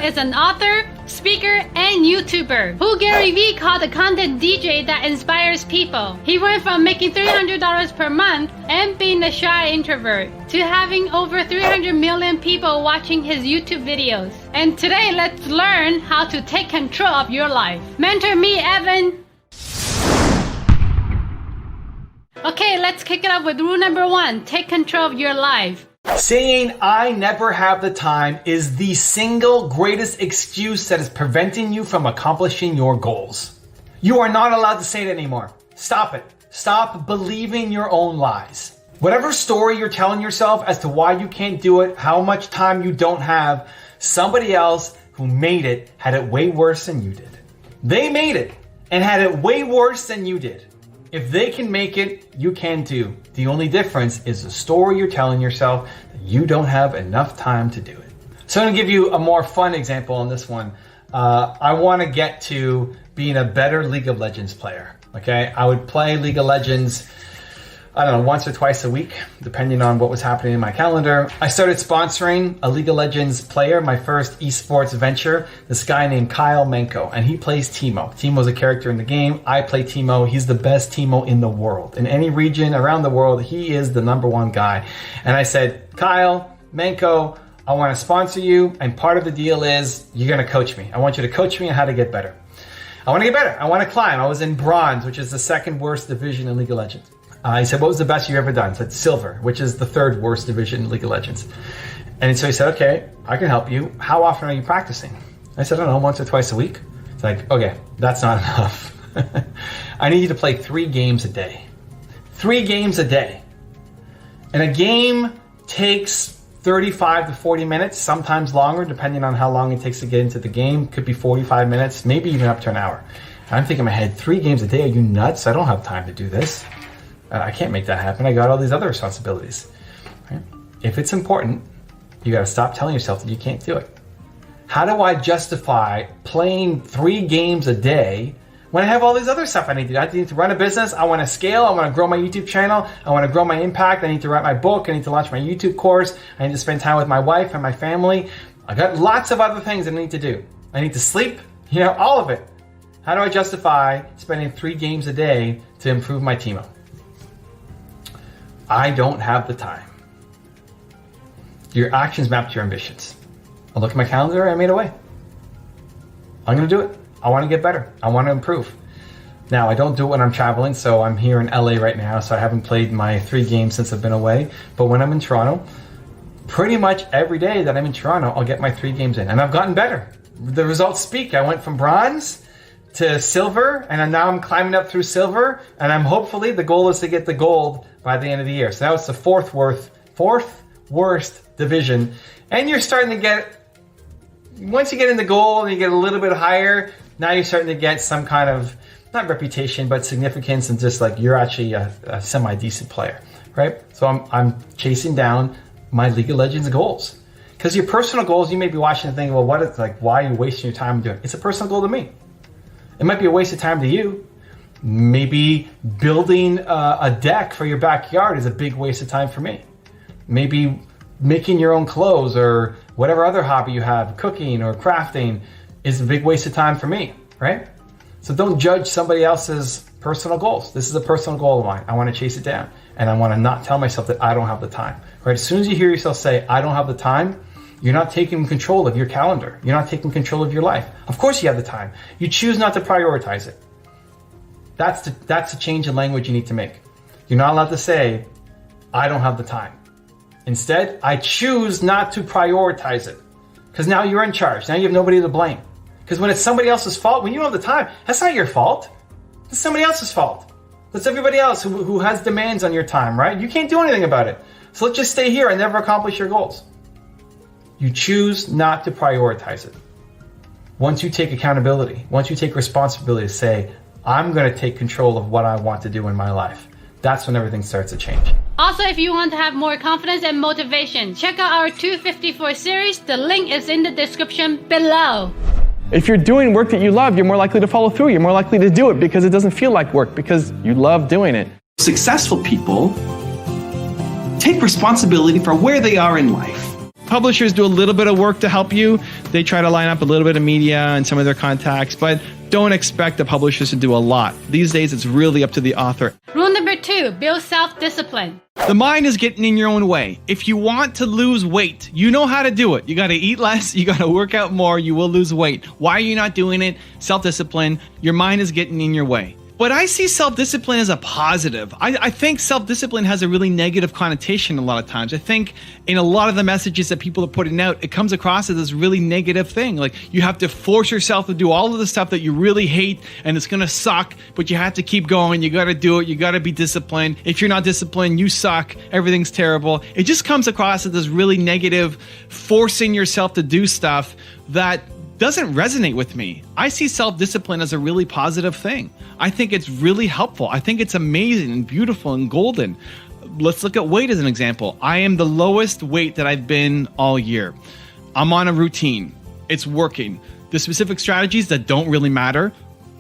is an author, speaker, and YouTuber who Gary Vee called a content DJ that inspires people. He went from making $300 per month and being a shy introvert to having over 300 million people watching his YouTube videos. And today, let's learn how to take control of your life. Mentor me, Evan. Okay, let's kick it off with rule number 1. Take control of your life. Saying I never have the time is the single greatest excuse that is preventing you from accomplishing your goals. You are not allowed to say it anymore. Stop it. Stop believing your own lies. Whatever story you're telling yourself as to why you can't do it, how much time you don't have, somebody else who made it had it way worse than you did. They made it and had it way worse than you did. If they can make it, you can too. The only difference is the story you're telling yourself that you don't have enough time to do it. So I'm gonna give you a more fun example on this one. I wanna get to being a better League of Legends player, okay? I would play League of Legends, I don't know, once or twice a week, depending on what was happening in my calendar. I started sponsoring a League of Legends player, my first esports venture, this guy named Kyle Menko, and he plays Teemo. Teemo's a character in the game. I play Teemo. He's the best Teemo in the world. In any region around the world, he is the #1 guy. And I said, Kyle Menko, I want to sponsor you, and part of the deal is you're going to coach me. I want you to coach me on how to get better. I want to get better. I want to climb. I was in bronze, which is the second worst division in League of Legends. He said, what was the best you've ever done? I said, silver, which is the third worst division in League of Legends. And so he said, okay, I can help you. How often are you practicing? I said, I don't know, once or twice a week. It's like, okay, that's not enough. I need you to play 3 games a day. 3 games a day. And a game takes 35 to 40 minutes, sometimes longer, depending on how long it takes to get into the game. Could be 45 minutes, maybe even up to an hour. And I'm thinking in my head, 3 games a day? Are you nuts? I don't have time to do this. I can't make that happen. I got all these other responsibilities. Right? If it's important, you got to stop telling yourself that you can't do it. How do I justify playing 3 games a day when I have all these other stuff I need to do? I need to run a business. I want to scale. I want to grow my YouTube channel. I want to grow my impact. I need to write my book. I need to launch my YouTube course. I need to spend time with my wife and my family. I got lots of other things I need to do. I need to sleep. All of it. How do I justify spending 3 games a day to improve my Teemo? I don't have the time. Your actions map to your ambitions. I look at my calendar, I made a way. I'm going to do it. I want to get better. I want to improve. Now, I don't do it when I'm traveling, so I'm here in LA right now, so I haven't played my 3 games since I've been away. But when I'm in Toronto, pretty much every day that I'm in Toronto, I'll get my 3 games in. And I've gotten better. The results speak. I went from bronze to silver, and now I'm climbing up through silver, and I'm hopefully, the goal is to get the gold by the end of the year. So now it's the fourth worst division. And you're starting to get, once you get in the gold and you get a little bit higher, now you're starting to get some kind of, not reputation, but significance, and just like you're actually a semi-decent player, right? So I'm chasing down my League of Legends goals. Because your personal goals, you may be watching and thinking, well, what is, like, why are you wasting your time doing it? It's a personal goal to me. It might be a waste of time to you. Maybe building a deck for your backyard is a big waste of time for me. Maybe making your own clothes or whatever other hobby you have, cooking or crafting, is a big waste of time for me, right? So don't judge somebody else's personal goals. This is a personal goal of mine. I want to chase it down, and I want to not tell myself that I don't have the time, right? As soon as you hear yourself say, I don't have the time, you're not taking control of your calendar. You're not taking control of your life. Of course you have the time. You choose not to prioritize it. That's the change in language you need to make. You're not allowed to say, I don't have the time. Instead, I choose not to prioritize it. Because now you're in charge. Now you have nobody to blame. Because when it's somebody else's fault, when you don't have the time, that's not your fault. That's somebody else's fault. That's everybody else who has demands on your time, right? You can't do anything about it. So let's just stay here and never accomplish your goals. You choose not to prioritize it. Once you take accountability, once you take responsibility to say, I'm going to take control of what I want to do in my life, that's when everything starts to change. Also, if you want to have more confidence and motivation, check out our 254 series. The link is in the description below. If you're doing work that you love, you're more likely to follow through. You're more likely to do it because it doesn't feel like work, because you love doing it. Successful people take responsibility for where they are in life. Publishers do a little bit of work to help you. They try to line up a little bit of media and some of their contacts, but don't expect the publishers to do a lot. These days, it's really up to the author. Rule number 2, build self-discipline. The mind is getting in your own way. If you want to lose weight, you know how to do it. You got to eat less, you got to work out more, you will lose weight. Why are you not doing it? Self-discipline. Your mind is getting in your way. But I see self-discipline as a positive. I think self-discipline has a really negative connotation a lot of times. I think in a lot of the messages that people are putting out, it comes across as this really negative thing. Like you have to force yourself to do all of the stuff that you really hate and it's going to suck, but you have to keep going. You got to do it. You got to be disciplined. If you're not disciplined, you suck. Everything's terrible. It just comes across as this really negative, forcing yourself to do stuff that doesn't resonate with me. I see self-discipline as a really positive thing. I think it's really helpful. I think it's amazing and beautiful and golden. Let's look at weight as an example. I am the lowest weight that I've been all year. I'm on a routine. It's working. The specific strategies that don't really matter.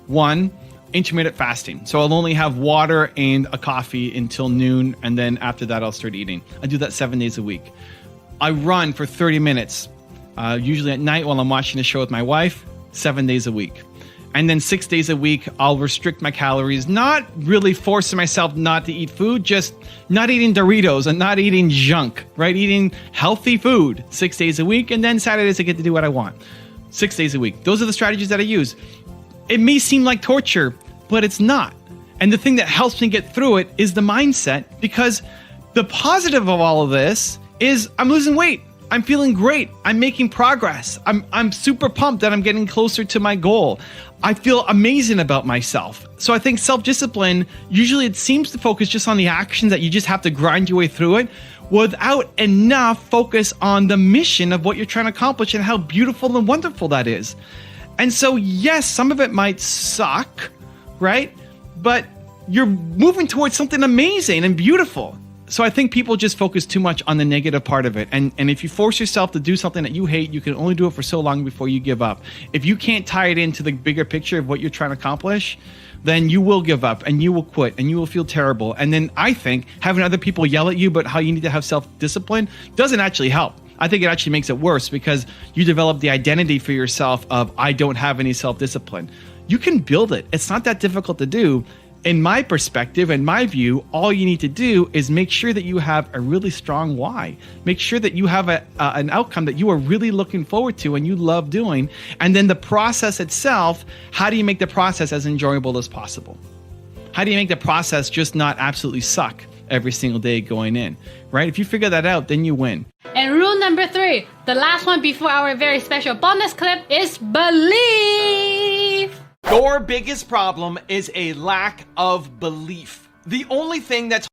1, intermittent fasting. So I'll only have water and a coffee until noon, and then after that I'll start eating. I do that 7 days a week. I run for 30 minutes. Usually at night while I'm watching a show with my wife, 7 days a week. And then 6 days a week, I'll restrict my calories, not really forcing myself not to eat food, just not eating Doritos and not eating junk, right? Eating healthy food 6 days a week. And then Saturdays, I get to do what I want. 6 days a week. Those are the strategies that I use. It may seem like torture, but it's not. And the thing that helps me get through it is the mindset, because the positive of all of this is I'm losing weight. I'm feeling great. I'm making progress. I'm super pumped that I'm getting closer to my goal. I feel amazing about myself. So I think self-discipline, usually it seems to focus just on the actions that you just have to grind your way through it without enough focus on the mission of what you're trying to accomplish and how beautiful and wonderful that is. And so, yes, some of it might suck, right? But you're moving towards something amazing and beautiful. So I think people just focus too much on the negative part of it. And if you force yourself to do something that you hate, you can only do it for so long before you give up. If you can't tie it into the bigger picture of what you're trying to accomplish, then you will give up and you will quit and you will feel terrible. And then I think having other people yell at you about how you need to have self-discipline doesn't actually help. I think it actually makes it worse because you develop the identity for yourself of, I don't have any self-discipline. You can build it. It's not that difficult to do. In my perspective, in my view, all you need to do is make sure that you have a really strong why. Make sure that you have an outcome that you are really looking forward to and you love doing. And then the process itself, how do you make the process as enjoyable as possible? How do you make the process just not absolutely suck every single day going in, right? If you figure that out, then you win. And rule number 3, the last one before our very special bonus clip, is believe. Your biggest problem is a lack of belief. The only thing that's